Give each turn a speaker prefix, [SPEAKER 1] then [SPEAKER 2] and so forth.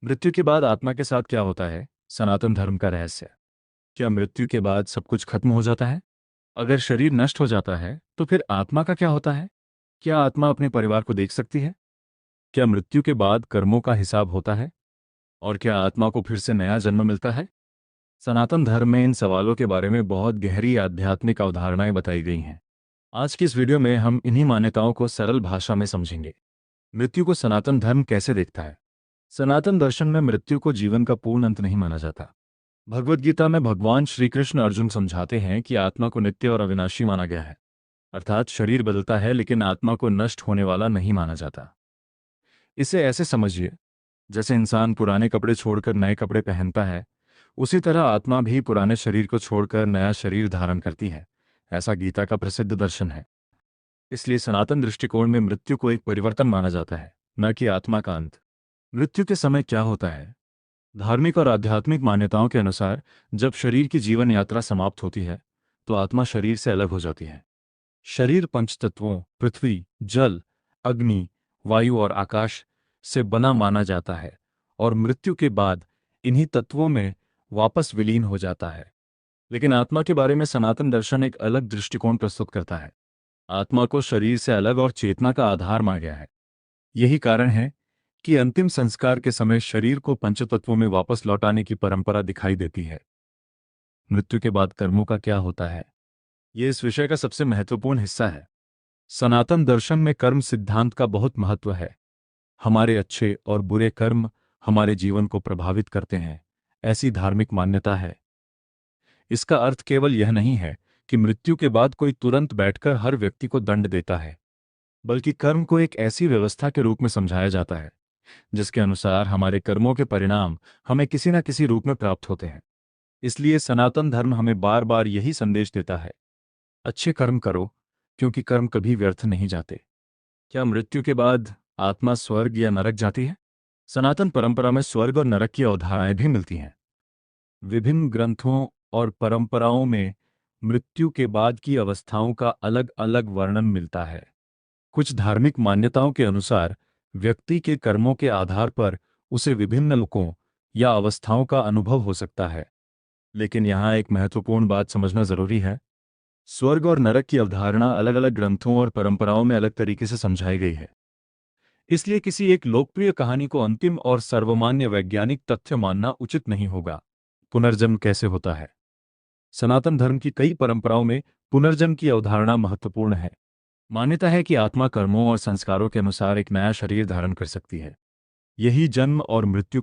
[SPEAKER 1] मृत्यु के बाद आत्मा के साथ क्या होता है? सनातन धर्म का रहस्य। क्या मृत्यु के बाद सब कुछ खत्म हो जाता है? अगर शरीर नष्ट हो जाता है तो फिर आत्मा का क्या होता है? क्या आत्मा अपने परिवार को देख सकती है? क्या मृत्यु के बाद कर्मों का हिसाब होता है? और क्या आत्मा को फिर से नया जन्म मिलता है? सनातन धर्म में इन सवालों के बारे में बहुत गहरी आध्यात्मिक अवधारणाएं बताई गई हैं। आज की इस वीडियो में हम इन्हीं मान्यताओं को सरल भाषा में समझेंगे। मृत्यु को सनातन धर्म कैसे देखता है? सनातन दर्शन में मृत्यु को जीवन का पूर्ण अंत नहीं माना जाता। भगवद गीता में भगवान श्री कृष्ण अर्जुन समझाते हैं कि आत्मा को नित्य और अविनाशी माना गया है। अर्थात शरीर बदलता है लेकिन आत्मा को नष्ट होने वाला नहीं माना जाता। इसे ऐसे समझिए, जैसे इंसान पुराने कपड़े छोड़कर नए कपड़े पहनता है, उसी तरह आत्मा भी पुराने शरीर को छोड़कर नया शरीर धारण करती है। ऐसा गीता का प्रसिद्ध दर्शन है। इसलिए सनातन दृष्टिकोण में मृत्यु को एक परिवर्तन माना जाता है, न कि आत्मा का अंत। मृत्यु के समय क्या होता है? धार्मिक और आध्यात्मिक मान्यताओं के अनुसार जब शरीर की जीवन यात्रा समाप्त होती है तो आत्मा शरीर से अलग हो जाती है। शरीर पंचतत्वों पृथ्वी, जल, अग्नि, वायु और आकाश से बना माना जाता है और मृत्यु के बाद इन्हीं तत्वों में वापस विलीन हो जाता है। लेकिन आत्मा के बारे में सनातन दर्शन एक अलग दृष्टिकोण प्रस्तुत करता है। आत्मा को शरीर से अलग और चेतना का आधार माना गया है। यही कारण है कि अंतिम संस्कार के समय शरीर को पंचतत्वों में वापस लौटाने की परंपरा दिखाई देती है। मृत्यु के बाद कर्मों का क्या होता है? यह इस विषय का सबसे महत्वपूर्ण हिस्सा है। सनातन दर्शन में कर्म सिद्धांत का बहुत महत्व है। हमारे अच्छे और बुरे कर्म हमारे जीवन को प्रभावित करते हैं, ऐसी धार्मिक मान्यता है। इसका अर्थ केवल यह नहीं है कि मृत्यु के बाद कोई तुरंत बैठकर हर व्यक्ति को दंड देता है, बल्कि कर्म को एक ऐसी व्यवस्था के रूप में समझाया जाता है जिसके अनुसार हमारे कर्मों के परिणाम हमें किसी न किसी रूप में प्राप्त होते हैं। इसलिए सनातन धर्म हमें बार बार यही संदेश देता है, अच्छे कर्म करो, क्योंकि कर्म कभी व्यर्थ नहीं जाते। क्या मृत्यु के बाद आत्मा स्वर्ग या नरक जाती है? सनातन परंपरा में स्वर्ग और नरक की अवधारणाएं भी मिलती हैं। विभिन्न ग्रंथों और परंपराओं में मृत्यु के बाद की अवस्थाओं का अलग अलग वर्णन मिलता है। कुछ धार्मिक मान्यताओं के अनुसार व्यक्ति के कर्मों के आधार पर उसे विभिन्न लोकों या अवस्थाओं का अनुभव हो सकता है। लेकिन यहाँ एक महत्वपूर्ण बात समझना जरूरी है। स्वर्ग और नरक की अवधारणा अलग अलग ग्रंथों और परंपराओं में अलग तरीके से समझाई गई है। इसलिए किसी एक लोकप्रिय कहानी को अंतिम और सर्वमान्य वैज्ञानिक तथ्य मानना उचित नहीं होगा। पुनर्जन्म कैसे होता है? सनातन धर्म की कई परंपराओं में पुनर्जन्म की अवधारणा महत्वपूर्ण है। मान्यता है कि आत्मा कर्मों और संस्कारों के अनुसार एक नया शरीर धारण कर सकती है। यही जन्म और मृत्यु का